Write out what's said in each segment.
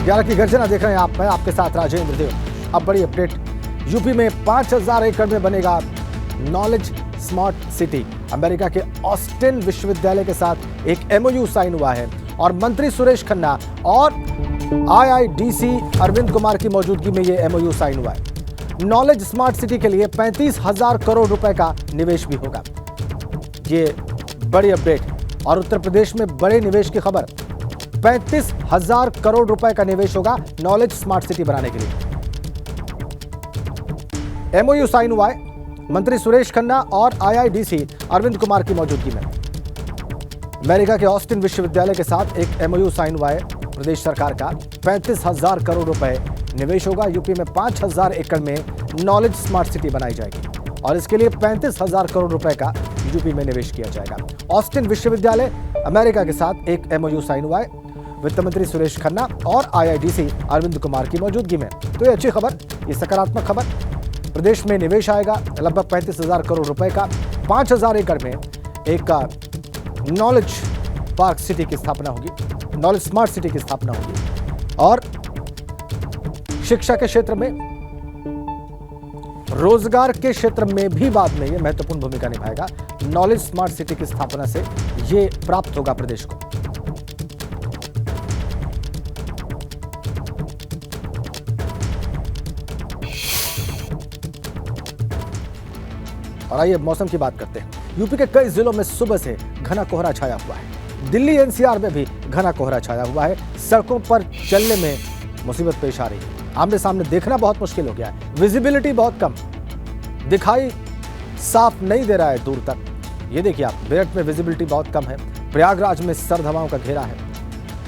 11 की गर्जना देख रहे हैं आप। मैं आपके साथ राजेंद्र देव। अब बड़ी अपडेट, यूपी में 5000 एकड़ में बनेगा नॉलेज स्मार्ट सिटी। अमेरिका के ऑस्टिन विश्वविद्यालय के साथ एक एमओयू साइन हुआ है और मंत्री सुरेश खन्ना और आईआईडीसी अरविंद कुमार की मौजूदगी में यह एमओयू साइन हुआ है। नॉलेज स्मार्ट सिटी के लिए 35,000 करोड़ रुपए का निवेश भी होगा। ये बड़ी अपडेट और उत्तर प्रदेश में बड़े निवेश की खबर। 35,000 करोड़ रुपए का निवेश होगा नॉलेज स्मार्ट सिटी बनाने के लिए। एमओयू साइन हुआ है मंत्री सुरेश खन्ना और आईआईडीसी अरविंद कुमार की मौजूदगी में। अमेरिका के ऑस्टिन विश्वविद्यालय के साथ एक एमओयू साइन हुआ है प्रदेश सरकार का। 35,000 करोड़ रुपए निवेश होगा। यूपी में 5,000 एकड़ में नॉलेज स्मार्ट सिटी बनाई जाएगी और इसके लिए 35,000 करोड़ रुपए का यूपी में निवेश किया जाएगा। ऑस्टिन विश्वविद्यालय अमेरिका के साथ एक एमओयू साइन हुआ है वित्त मंत्री सुरेश खन्ना और आईआईडीसी अरविंद कुमार की मौजूदगी में। तो ये अच्छी खबर, ये सकारात्मक खबर। प्रदेश में निवेश आएगा लगभग 35,000 करोड़ रुपए का। 5,000 एकड़ में एक नॉलेज पार्क सिटी की स्थापना होगी, नॉलेज स्मार्ट सिटी की स्थापना होगी और शिक्षा के क्षेत्र में, रोजगार के क्षेत्र में भी बाद में यह महत्वपूर्ण भूमिका निभाएगा। नॉलेज स्मार्ट सिटी की स्थापना से यह प्राप्त होगा प्रदेश को। और आइए मौसम की बात करते हैं। यूपी के कई जिलों में सुबह से घना कोहरा छाया हुआ है। दिल्ली एनसीआर में भी घना कोहरा छाया हुआ है। सड़कों पर चलने में मुसीबत पेश आ रही है। आमने सामने देखना बहुत मुश्किल हो गया है। विजिबिलिटी बहुत कम, दिखाई साफ नहीं दे रहा है दूर तक। ये देखिए आप, मेरठ में विजिबिलिटी बहुत कम है। प्रयागराज में सर्द हवाओं का घेरा है।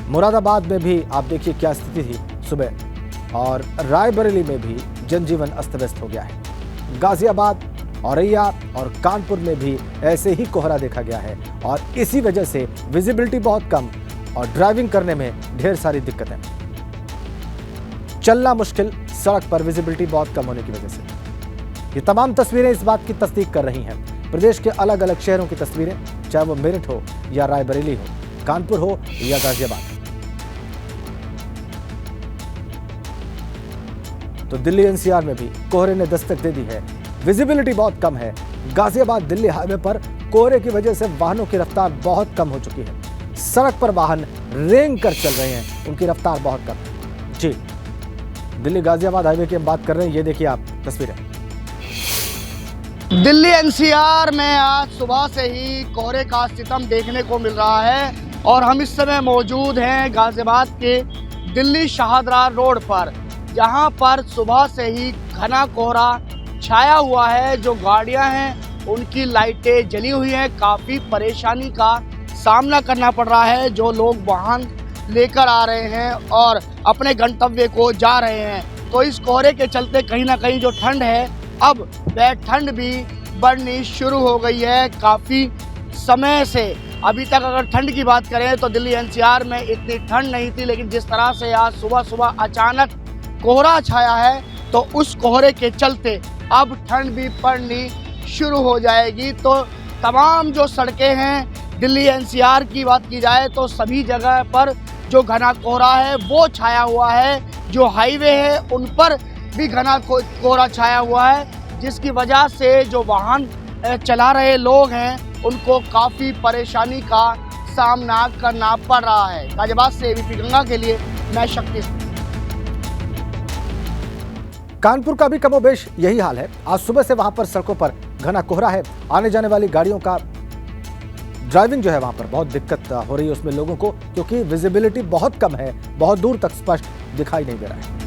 मुरादाबाद में भी आप देखिए क्या स्थिति थी सुबह। और रायबरेली में भी जनजीवन अस्त व्यस्त हो गया है। गाजियाबाद, औरैया और कानपुर में भी ऐसे ही कोहरा देखा गया है और इसी वजह से विजिबिलिटी बहुत कम और ड्राइविंग करने में ढेर सारी दिक्कतें, चलना मुश्किल सड़क पर विजिबिलिटी बहुत कम होने की वजह से। ये तमाम तस्वीरें इस बात की तस्दीक कर रही हैं। प्रदेश के अलग अलग शहरों की तस्वीरें, चाहे वो मेरठ हो या रायबरेली हो, कानपुर हो या गाजियाबाद। तो दिल्ली एनसीआर में भी कोहरे ने दस्तक दे दी है। विजिबिलिटी बहुत कम है। गाजियाबाद दिल्ली हाईवे पर कोहरे की वजह से वाहनों की रफ्तार बहुत कम हो चुकी है। सड़क पर वाहन रेंग कर चल रहे हैं, उनकी रफ्तार बहुत कम है। जी, दिल्ली गाजियाबाद हाईवे की हम बात कर रहे हैं। ये देखिए आप तस्वीरें। दिल्ली एनसीआर में आज सुबह से ही कोहरे का सितम देखने को मिल रहा है और हम इस समय मौजूद हैं गाजियाबाद के दिल्ली शाहदरा रोड पर, जहां पर सुबह से ही घना कोहरा छाया हुआ है। जो गाड़ियां हैं उनकी लाइटें जली हुई हैं। काफ़ी परेशानी का सामना करना पड़ रहा है जो लोग वाहन लेकर आ रहे हैं और अपने गंतव्य को जा रहे हैं। तो इस कोहरे के चलते कहीं ना कहीं जो ठंड है, अब वह ठंड भी बढ़नी शुरू हो गई है। काफ़ी समय से अभी तक अगर ठंड की बात करें तो दिल्ली एनसीआर में इतनी ठंड नहीं थी, लेकिन जिस तरह से आज सुबह सुबह अचानक कोहरा छाया है तो उस कोहरे के चलते अब ठंड भी पड़नी शुरू हो जाएगी। तो तमाम जो सड़कें हैं दिल्ली एनसीआर की बात की जाए तो सभी जगह पर जो घना कोहरा है वो छाया हुआ है। जो हाईवे है उन पर भी घना कोहरा छाया हुआ है, जिसकी वजह से जो वाहन चला रहे लोग हैं उनको काफ़ी परेशानी का सामना करना पड़ रहा है। गाजियाबाद से एबीपी गंगा के लिए मैं शक्ति। कानपुर का भी कमोबेश यही हाल है। आज सुबह से वहां पर सड़कों पर घना कोहरा है। आने जाने वाली गाड़ियों का ड्राइविंग जो है वहां पर बहुत दिक्कत हो रही है उसमें लोगों को, क्योंकि विजिबिलिटी बहुत कम है, बहुत दूर तक स्पष्ट दिखाई नहीं दे रहा है।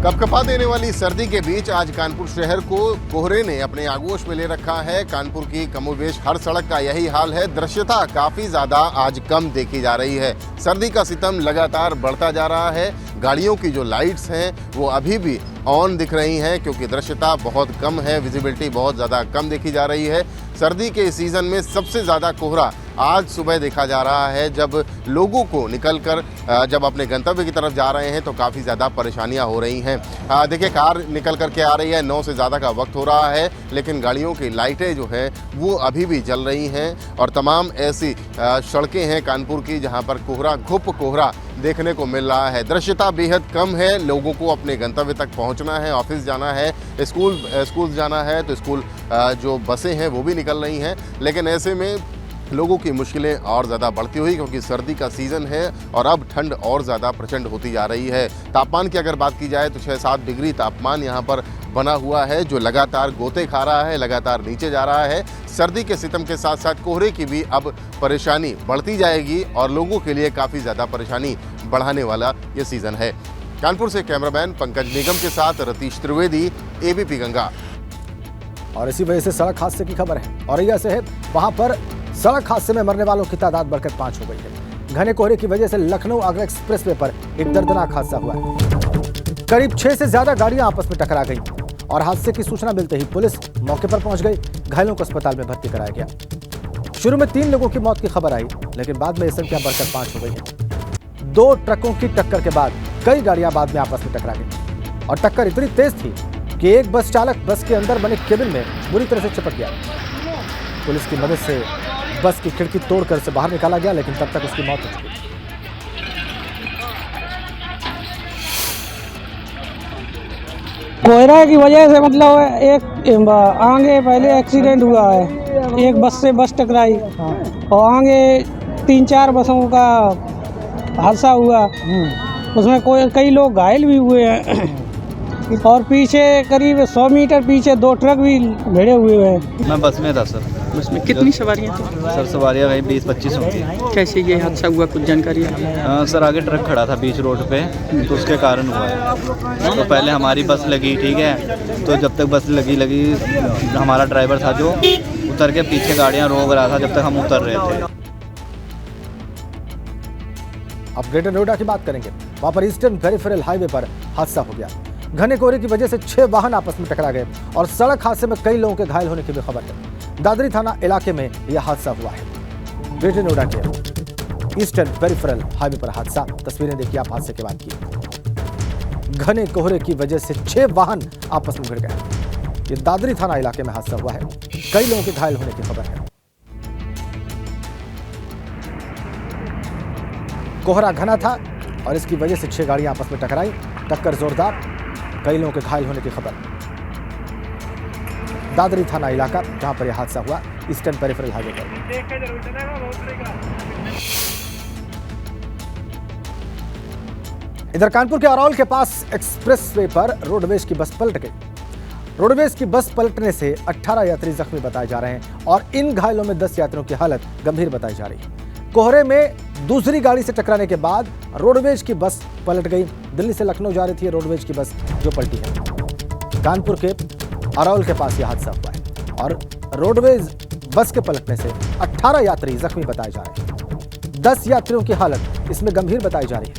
कपकपा देने वाली सर्दी के बीच आज कानपुर शहर को कोहरे ने अपने आगोश में ले रखा है। कानपुर की कमोबेश हर सड़क का यही हाल है। दृश्यता काफी ज्यादा आज कम देखी जा रही है। सर्दी का सितम लगातार बढ़ता जा रहा है। गाड़ियों की जो लाइट्स हैं वो अभी भी ऑन दिख रही हैं, क्योंकि दृश्यता बहुत कम है, विजिबिलिटी बहुत ज़्यादा कम देखी जा रही है। सर्दी के सीज़न में सबसे ज़्यादा कोहरा आज सुबह देखा जा रहा है जब लोगों को निकलकर जब अपने गंतव्य की तरफ जा रहे हैं तो काफ़ी ज़्यादा परेशानियां हो रही हैं। देखिए, कार निकल कर के आ रही है, 9 से ज़्यादा का वक्त हो रहा है, लेकिन गाड़ियों की लाइटें जो हैं वो अभी भी जल रही हैं और तमाम ऐसी सड़कें हैं कानपुर की जहां पर कोहरा, घुप कोहरा देखने को मिल रहा है। दृश्यता बेहद कम है, लोगों को अपने गंतव्य तक पहुंचना है, ऑफिस जाना है, स्कूल जाना है तो स्कूल जो बसें हैं वो भी निकल रही हैं, लेकिन ऐसे में लोगों की मुश्किलें और ज़्यादा बढ़ती हुई क्योंकि सर्दी का सीज़न है और अब ठंड और ज़्यादा प्रचंड होती जा रही है। तापमान की अगर बात की जाए तो 6-7 डिग्री तापमान यहाँ पर बना हुआ है जो लगातार गोते खा रहा है, लगातार नीचे जा रहा है। सर्दी के सितम के साथ साथ कोहरे की भी अब परेशानी बढ़ती जाएगी और लोगों के लिए काफ़ी ज़्यादा परेशानी बढ़ाने वाला ये सीज़न है। कानपुर से कैमरामैन पंकज निगम के साथ रतीश त्रिवेदी, एबीपी गंगा। और इसी वजह से सड़क हादसे की खबर है। औरैया से है, वहां पर सड़क हादसे में मरने वालों की तादाद बढ़कर 5 हो गई है। घने कोहरे की वजह से लखनऊ आगरा एक्सप्रेसवे पर एक दर्दनाक हादसा हुआ है। करीब 6 से ज्यादा गाड़ियां आपस में टकरा गईं और हादसे की सूचना मिलते ही पुलिस मौके पर पहुंच गई। घायलों को अस्पताल में भर्ती कराया गया। शुरू में 3 लोगों की मौत की खबर आई, लेकिन बाद में यह संख्या बढ़कर 5 हो गई है। 2 ट्रकों की टक्कर के बाद कई गाड़ियां बाद में आपस में टकरा गई और टक्कर इतनी तेज थी कि एक बस चालक बस के अंदर बने केबिन में बुरी तरह से चिपक गया। पुलिस की मदद से बस की खिड़की तोड़कर उसे बाहर निकाला गया, लेकिन तब तक उसकी मौत हो चुकी। कोहरा की वजह से मतलब एक आगे पहले एक्सीडेंट हुआ है, एक बस से बस टकराई और आगे 3-4 बसों का हादसा हुआ, उसमें कई लोग घायल भी हुए हैं और पीछे करीब 100 मीटर पीछे 2 ट्रक भी भिड़े हुए हैं। मैं बस में था सर। बस में कितनी सवारियां थी? सर सवारियां वही 20-25 होंगी। कैसे ये हादसा हुआ, कुछ जानकारी है? सर आगे ट्रक खड़ा था बीच रोड पे तो उसके कारण हुआ है। तो पहले हमारी बस लगी, ठीक है, तो जब तक बस लगी हमारा ड्राइवर था जो उतर के पीछे गाड़ियां रोक रहा था जब तक हम उतर रहे थे। अब ग्रेटर नोएडा की बात करेंगे। वहां पर ईस्टर्न पेरिफेरल हाईवे पर हादसा हो गया। घने कोहरे की वजह से 6 वाहन आपस में टकरा गए और सड़क हादसे में कई लोगों के घायल होने की भी खबर है। दादरी थाना इलाके में यह हादसा हुआ है। ग्रेटर नोएडा के ईस्टर्न पेरिफेरल हाईवे पर हादसा। तस्वीरें देखिए आप हादसे के बाद की। घने कोहरे की वजह से 6 वाहन आपस में भिड़ गए। ये दादरी थाना इलाके में हादसा हुआ है। कई लोगों के घायल होने की खबर है। कोहरा घना था और इसकी वजह से 6 गाड़ियां आपस में टकराई। टक्कर जोरदार, कई लोगों के घायल होने की खबर। दादरी थाना इलाका जहां पर यह हादसा हुआ, ईस्टर्न पेरिफेरल हाईवे पर। इधर कानपुर के अरौल के पास एक्सप्रेसवे पर रोडवेज की बस पलट गई। रोडवेज की बस पलटने से 18 यात्री जख्मी बताए जा रहे हैं और इन घायलों में 10 यात्रियों की हालत गंभीर बताई जा रही है। कोहरे में दूसरी गाड़ी से टकराने के बाद रोडवेज की बस पलट गई। दिल्ली से लखनऊ जा रही थी रोडवेज की बस जो पलटी है। कानपुर के अरौल के पास यह हादसा हुआ है और रोडवेज बस के पलटने से 18 यात्री जख्मी बताए जा रहे हैं। 10 यात्रियों की हालत इसमें गंभीर बताई जा रही है।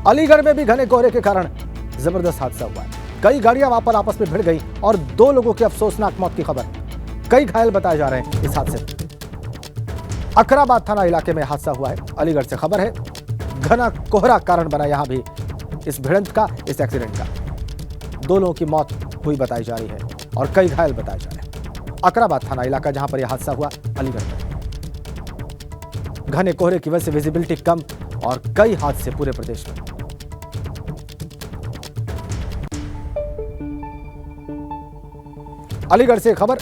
अलीगढ़ में भी घने कोहरे के कारण जबरदस्त हादसा हुआ है। कई गाड़ियां वहां पर आपस में भिड़ गई और 2 लोगों की अफसोसनाक मौत की खबर। कई घायल बताए जा रहे हैं इस हादसे में। अकराबाद थाना इलाके में हादसा हुआ है। अलीगढ़ से खबर है। घना कोहरा कारण बना यहां भी इस भिड़ंत का, इस एक्सीडेंट का। 2 लोगों की मौत हुई बताई जा रही है और कई घायल बताए जा रहे हैं। अकराबाद थाना इलाका जहां पर यह हादसा हुआ, अलीगढ़ में। घने कोहरे की वजह से विजिबिलिटी कम और कई हादसे पूरे प्रदेश में। अलीगढ़ से खबर,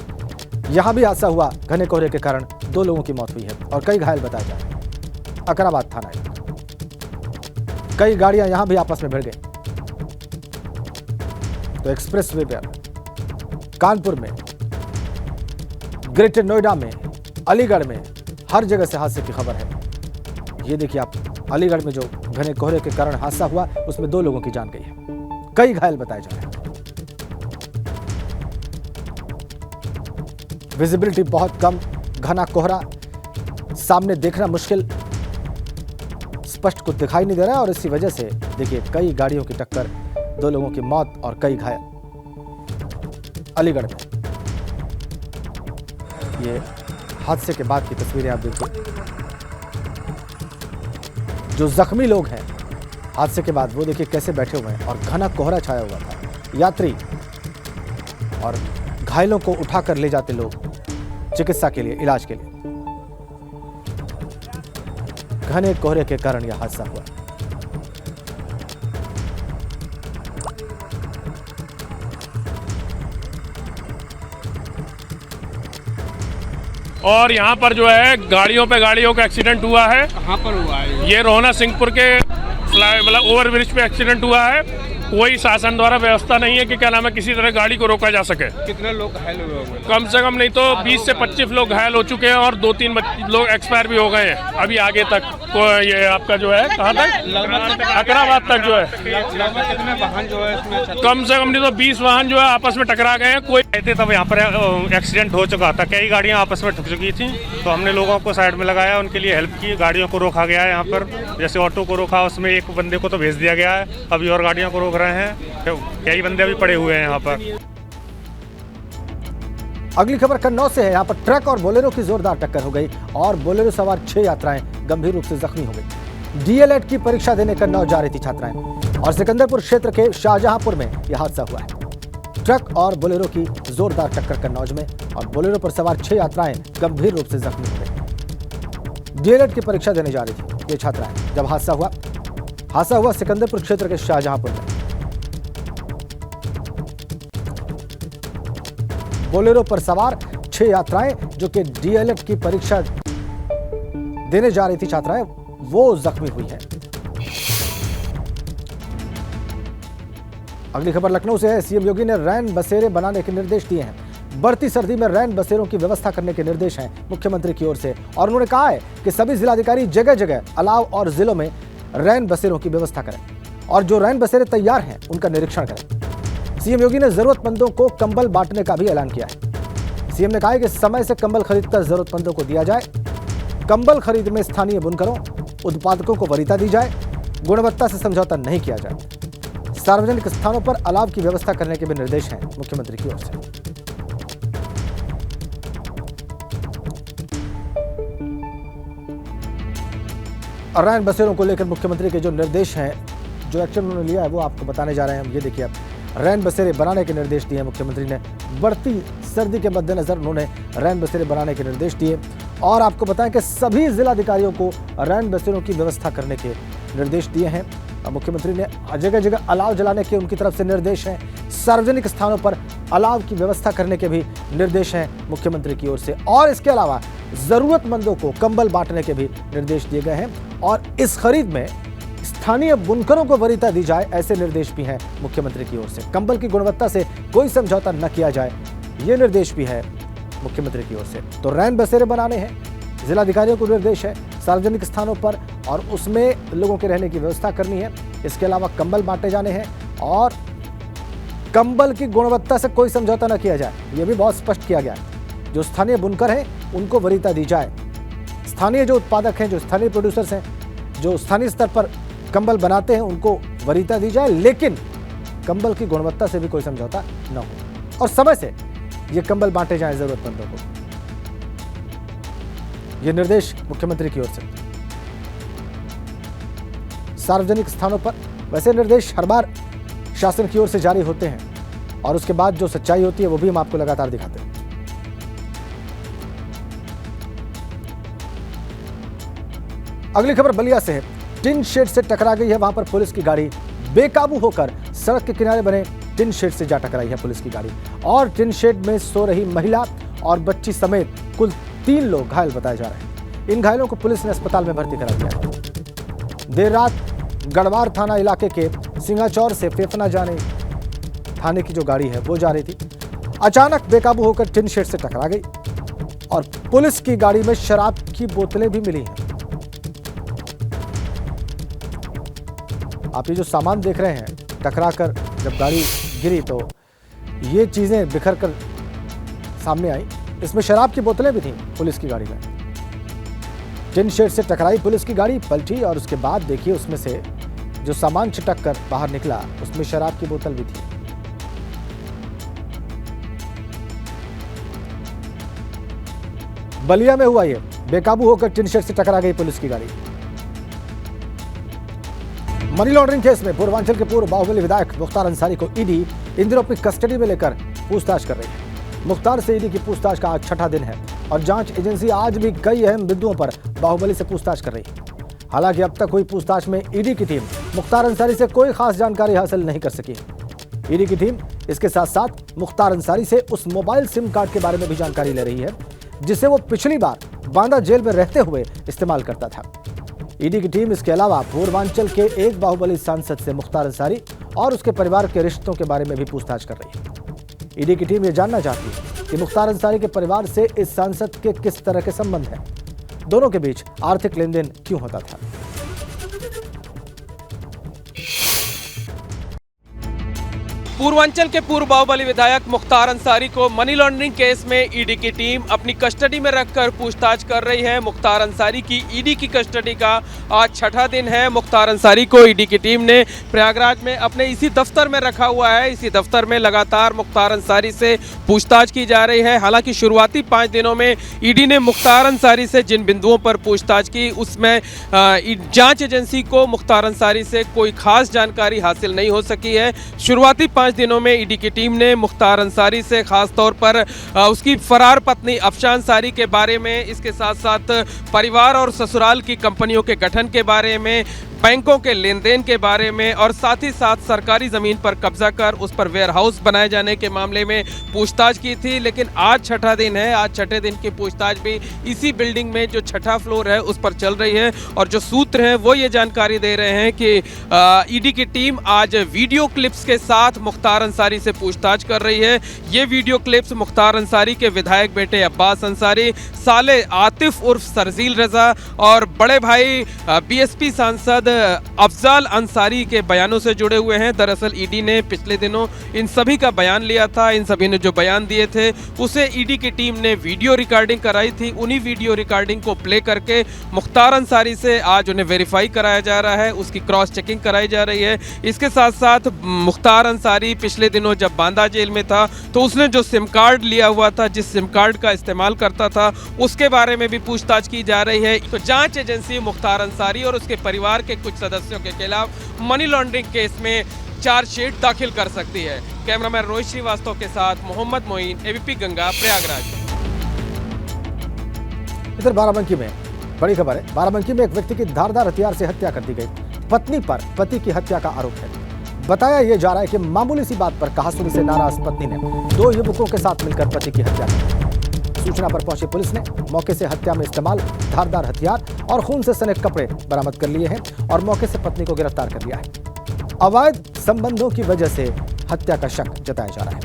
यहां भी हादसा हुआ। घने कोहरे के कारण 2 लोगों की मौत हुई है और कई घायल बताए जा रहे हैं। अकराबाद थाना इलाका, कई गाड़ियां यहां भी आपस में भिड़ गई। तो एक्सप्रेसवे पर कानपुर में, ग्रेटर नोएडा में, अलीगढ़ में हर जगह से हादसे की खबर है। ये देखिए आप, अलीगढ़ में जो घने कोहरे के कारण हादसा हुआ उसमें 2 लोगों की जान गई है। कई घायल बताए जा रहे हैं। विजिबिलिटी बहुत कम, घना कोहरा, सामने देखना मुश्किल, स्पष्ट कुछ दिखाई नहीं दे रहा है और इसी वजह से देखिए कई गाड़ियों की टक्कर, 2 लोगों की मौत और कई घायल। अलीगढ़ में। ये हादसे के बाद की तस्वीरें आप देखिए। जो जख्मी लोग हैं हादसे के बाद वो देखिए कैसे बैठे हुए हैं और घना कोहरा छाया हुआ था। यात्री और घायलों को उठाकर ले जाते लोग चिकित्सा के लिए, इलाज के लिए। घने कोहरे के कारण यह हादसा हुआ। और यहाँ पर जो है गाड़ियों का एक्सीडेंट हुआ है। कहाँ पर हुआ है? ये रोहना सिंहपुर के मतलब ओवरब्रिज पे एक्सीडेंट हुआ है। कोई शासन द्वारा व्यवस्था नहीं है कि क्या नाम है किसी तरह गाड़ी को रोका जा सके। कितने लोग घायल हुए होंगे? कम से कम नहीं तो 20 से 25 लोग घायल हो चुके हैं और 2-3 लोग एक्सपायर भी हो गए हैं। अभी आगे तक को ये आपका जो है कहाँ तक अकराबाद तक जो है लगभग कितने वाहन जो है इसमें? कम से कम नहीं तो 20 वाहन जो है आपस में टकरा गए हैं। कोई थे तब यहाँ पर एक्सीडेंट हो चुका था, कई गाड़ियाँ आपस में ठुक चुकी थी, तो हमने लोगों को साइड में लगाया, उनके लिए हेल्प की। गाड़ियों को रोका गया है यहाँ पर, जैसे ऑटो को रोका उसमें एक बंदे को तो भेज दिया गया है, अभी और गाड़ियों को रोक रहे हैं। कई बंदे अभी पड़े हुए हैं यहाँ पर। अगली खबर कन्नौज से है। यहाँ पर ट्रक और बोलेरो की जोरदार टक्कर हो गई और बोलेरो सवार 6 यात्राएं गंभीर रूप से जख्मी हो गई। डीएलएड की परीक्षा देने कन्नौज जा रही थी छात्राएं और सिकंदरपुर क्षेत्र के शाहजहांपुर में यह हादसा हुआ है। ट्रक और बोलेरो की जोरदार टक्कर कन्नौज में और बोलेरो पर सवार 6 यात्राएं गंभीर रूप से जख्मी हो गई। डीएलएड की परीक्षा देने जा रही थी ये छात्राएं जब हादसा हुआ सिकंदरपुर क्षेत्र के शाहजहांपुर में। बोलेरो पर सवार 6 यात्राएं जो कि डीएलएड की परीक्षा देने जा रही थी छात्राएं, वो जख्मी हुई हैं। अगली खबर लखनऊ से है। सीएम योगी ने रैन बसेरे बनाने के निर्देश दिए हैं। बढ़ती सर्दी में रैन बसेरों की व्यवस्था करने के निर्देश हैं मुख्यमंत्री की ओर से और उन्होंने कहा है कि सभी जिलाधिकारी जगह जगह अलाव और जिलों में रैन बसेरों की व्यवस्था करें और जो रैन बसेरे तैयार हैं उनका निरीक्षण करें। सीएम योगी ने जरूरतमंदों को कंबल बांटने का भी ऐलान किया है। सीएम ने कहा है कि समय से कंबल खरीदकर जरूरतमंदों को दिया जाए। कंबल खरीद में स्थानीय बुनकरों, उत्पादकों को वरीयता दी जाए। गुणवत्ता से समझौता नहीं किया जाए। सार्वजनिक स्थानों पर अलाव की व्यवस्था करने के भी निर्देश हैं मुख्यमंत्री की ओर से। रैन बसेरों को लेकर मुख्यमंत्री के जो निर्देश हैं, जो एक्शन उन्होंने लिया है, वो आपको बताने जा रहे हैं हम। ये देखिए, रैन बसेरे बनाने के निर्देश दिए मुख्यमंत्री ने। बढ़ती सर्दी के मद्देनजर उन्होंने रैन बसेरे बनाने के निर्देश दिए और आपको बताएं कि सभी जिलाधिकारियों को रैन बसेरों की व्यवस्था करने के निर्देश दिए हैं। मुख्यमंत्री ने जगह जगह अलाव जलाने के उनकी तरफ से निर्देश हैं। सार्वजनिक स्थानों पर अलाव की व्यवस्था करने के भी निर्देश हैं मुख्यमंत्री की ओर से और इसके अलावा जरूरतमंदों को कंबल बांटने के भी निर्देश दिए गए हैं और इस खरीद में स्थानीय बुनकरों को वरीयता दी जाए, ऐसे निर्देश भी हैं मुख्यमंत्री की ओर से। कंबल की गुणवत्ता से कोई समझौता न किया जाए, ये निर्देश भी है मुख्यमंत्री की ओर से। तो रैन बसेरे बनाने हैं, जिलाधिकारियों को निर्देश है सार्वजनिक स्थानों पर और उसमें लोगों के रहने की व्यवस्था करनी है। इसके अलावा कंबल बांटे जाने हैं और कंबल की गुणवत्ता से कोई समझौता न किया जाए, यह भी बहुत स्पष्ट किया गया है। जो स्थानीय बुनकर हैं उनको वरीयता दी जाए। स्थानीय जो उत्पादक हैं, जो स्थानीय प्रोड्यूसर्स हैं, जो स्थानीय स्तर पर कंबल बनाते हैं, उनको वरीयता दी जाए, लेकिन कंबल की गुणवत्ता से भी कोई समझौता न हो और समय से ये कंबल बांटे जाएं जरूरतमंदों को। ये निर्देश मुख्यमंत्री की ओर से। सार्वजनिक स्थानों पर वैसे निर्देश हर बार शासन की ओर से जारी होते हैं और उसके बाद जो सच्चाई होती है वो भी हम आपको लगातार दिखाते हैं। अगली खबर बलिया से है। टिन शेड से टकरा गई है वहां पर पुलिस की गाड़ी। बेकाबू होकर सड़क के किनारे बने टिन शेड से जा टकराई है पुलिस की गाड़ी और टिन शेड में सो रही महिला और बच्ची समेत कुल 3 लोग घायल बताए जा रहे हैं। इन घायलों को पुलिस ने अस्पताल में भर्ती करा दिया है। देर रात गढ़वार थाना इलाके के सिंगाचौर से फेफना जाने थाने की जो गाड़ी है वो जा रही थी। अचानक बेकाबू होकर टिन शेड से टकरा गई और पुलिस की गाड़ी में शराब की बोतलें भी मिली हैं। आप ये जो सामान देख रहे हैं, टकराकर जब गाड़ी गिरी तो ये चीजें बिखर कर सामने आई। इसमें शराब की बोतलें भी थीं पुलिस की गाड़ी में। टिन शेड से टकराई पुलिस की गाड़ी, पलटी और उसके बाद देखिए उसमें से जो सामान छिटक कर बाहर निकला उसमें शराब की बोतल भी थी। बलिया में हुआ ये, बेकाबू होकर टिन शेड से टकरा गई पुलिस की गाड़ी। मनी लॉन्ड्रिंग केस में पूर्वांचल के पूर्व बाहुबली विधायक मुख्तार अंसारी को ईडी इन दिनों अपनी कस्टडी में लेकर पूछताछ कर रही है। मुख्तार से ईडी की पूछताछ का आज छठा दिन है और जांच एजेंसी आज भी कई अहम बिंदुओं पर बाहुबली से पूछताछ कर रही है। हालांकि अब तक हुई पूछताछ में ईडी की टीम मुख्तार अंसारी से कोई खास जानकारी हासिल नहीं कर सकी। ईडी की टीम इसके साथ साथ मुख्तार अंसारी से उस मोबाइल सिम कार्ड के बारे में भी जानकारी ले रही है जिसे वो पिछली बार बांदा जेल में रहते हुए इस्तेमाल करता था। ईडी की टीम इसके अलावा पूर्वांचल के एक बाहुबली सांसद से मुख्तार अंसारी और उसके परिवार के रिश्तों के बारे में भी पूछताछ कर रही है। ईडी की टीम ये जानना चाहती है कि मुख्तार अंसारी के परिवार से इस सांसद के किस तरह के संबंध हैं, दोनों के बीच आर्थिक लेन देन क्यों होता था। पूर्वांचल के पूर्व बाहुबली विधायक मुख्तार अंसारी को मनी लॉन्ड्रिंग केस में ईडी की टीम अपनी कस्टडी में रखकर पूछताछ कर रही है। मुख्तार अंसारी की ईडी की कस्टडी का आज छठा दिन है। मुख्तार अंसारी को ईडी की टीम ने प्रयागराज में अपने इसी दफ्तर में रखा हुआ है। इसी दफ्तर में लगातार मुख्तार अंसारी से पूछताछ की जा रही है। हालांकि शुरुआती 5 दिनों में ईडी ने मुख्तार अंसारी से जिन बिंदुओं पर पूछताछ की उसमें जांच एजेंसी को मुख्तार अंसारी से कोई खास जानकारी हासिल नहीं हो सकी है। शुरुआती 5 दिनों में ईडी की टीम ने मुख्तार अंसारी से खास तौर पर उसकी फरार पत्नी अफशान अंसारी के बारे में, इसके साथ साथ परिवार और ससुराल की कंपनियों के गठन के बारे में, बैंकों के लेन देन के बारे में और साथ ही साथ सरकारी ज़मीन पर कब्जा कर उस पर वेयर हाउस बनाए जाने के मामले में पूछताछ की थी। लेकिन आज छठा दिन है। आज छठे दिन की पूछताछ भी इसी बिल्डिंग में जो छठा फ्लोर है उस पर चल रही है और जो सूत्र हैं वो ये जानकारी दे रहे हैं कि ईडी की टीम आज वीडियो क्लिप्स के साथ मुख्तार अंसारी से पूछताछ कर रही है। ये वीडियो क्लिप्स मुख्तार अंसारी के विधायक बेटे अब्बास अंसारी, साले आतिफ उर्फ सरजील रजा और बड़े भाई बीएसपी सांसद अफजाल अंसारी के बयानों से जुड़े हुए हैं। दरअसल ईडी ने पिछले दिनों इन सभी का बयान लिया था। इन सभी ने जो बयान दिए थे उसे ईडी की टीम ने वीडियो रिकॉर्डिंग कराई थी। उन्हीं वीडियो रिकॉर्डिंग को प्ले करके मुख्तार अंसारी से आज उन्हें वेरीफाई कराया जा रहा है, उसकी क्रॉस चेकिंग कराई जा रही है। इसके साथ साथ मुख्तार अंसारी पिछले दिनों जब बांदा जेल में था तो उसने जो सिम कार्ड लिया हुआ था, जिस सिम कार्ड का इस्तेमाल करता था, उसके बारे में भी पूछताछ की जा रही है। तो जांच एजेंसी मुख्तार अंसारी और उसके परिवार के कुछ सदस्यों के खिलाफ मनी लॉन्ड्रिंग केस में चार्जशीट दाखिल कर सकती है। कैमरामैन रोहित श्रीवास्तव के साथ मोहम्मद मोइन, एबीपी गंगा, प्रयागराज। इधर बाराबंकी में बड़ी खबर है। बाराबंकी में एक व्यक्ति की धारदार हथियार से हत्या कर दी गई। पत्नी पर पति की हत्या का आरोप है। बताया यह जा रहा है कि मामूली सी बात पर कहासुनी से नाराज पत्नी ने 2 युवकों के साथ मिलकर पति की हत्या की। सूचना पर पहुंची पुलिस ने मौके से हत्या में इस्तेमाल धारदार हथियार और खून से सने कपड़े बरामद कर लिए हैं और मौके से पत्नी को गिरफ्तार कर लिया है। अवैध संबंधों की वजह से हत्या का शक जताया जा रहा है।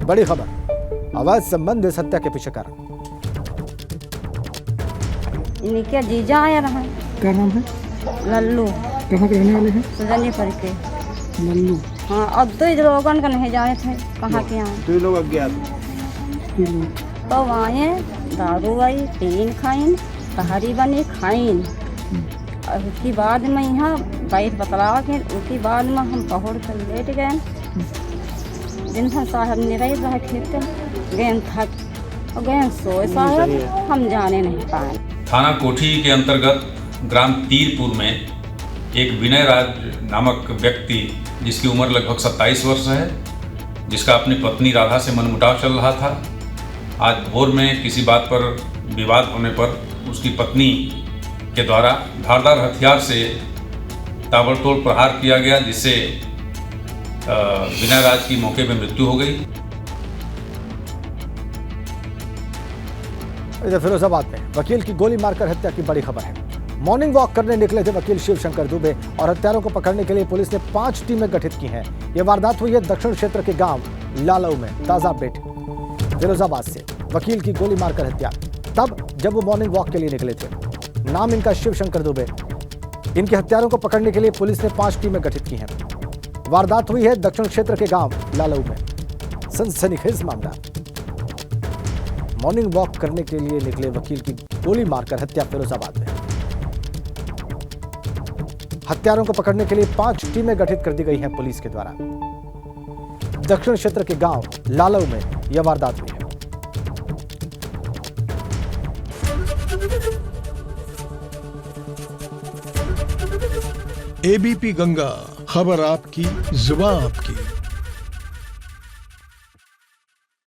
बड़ी खबर, अवैध संबंध इस हत्या के पीछे कारण। इनके जीजा आया रहा। क्या नाम है? लल्लू। कहाँ के रहने वाले हैं? सुजनी पर के। लल्लू। हाँ, अब 2 लोगन का नहीं जाने थे कहाँ के आए। 2 लोग अज्ञात। तो आए, दारू आई, पीन खाइन, तहरी बनी खाइन। और उसके बाद में यहाँ बैठ बतलावा के उसके बाद में हम पहुड़ कर लेट गए। दिन भर साहब निरई रहे खेते गए थक और गए सोए साहब, हम जाने नहीं पाए। थाना कोठी के अंतर्गत ग्राम तीरपुर में एक विनय राज नामक व्यक्ति जिसकी उम्र लगभग 27 वर्ष है, जिसका अपनी पत्नी राधा से मनमुटाव चल रहा था। आज भोर में किसी बात पर विवाद होने पर उसकी पत्नी के द्वारा धारदार हथियार से ताबड़तोड़ प्रहार किया गया, जिससे विनय राज की मौके पर मृत्यु हो गई। इधर फिरोजाबाद में वकील की गोली मारकर हत्या की बड़ी खबर है। मॉर्निंग वॉक करने निकले थे वकील शिवशंकर दुबे और हत्यारों को पकड़ने के लिए पुलिस ने 5 टीमें गठित की हैं। यह वारदात हुई है दक्षिण क्षेत्र के गांव लालऊ में। ताजा अपडेट फिरोजाबाद से, वकील की गोली मारकर हत्या तब जब वो मॉर्निंग वॉक के लिए निकले थे। नाम इनका शिवशंकर दुबे। इनके हत्यारों को पकड़ने के लिए पुलिस ने 5 टीमें गठित की हैं। वारदात हुई है दक्षिण क्षेत्र के गांव लालऊ में। सनसनीखेज मामला। मॉर्निंग वॉक करने के लिए निकले वकील की गोली मारकर हत्या फिरोजाबाद में। हत्यारों को पकड़ने के लिए 5 टीमें गठित कर दी गई हैं पुलिस के द्वारा। दक्षिण क्षेत्र के गांव लालऊ में यह वारदात हुई है। एबीपी गंगा, खबर आपकी, जुबान आपकी।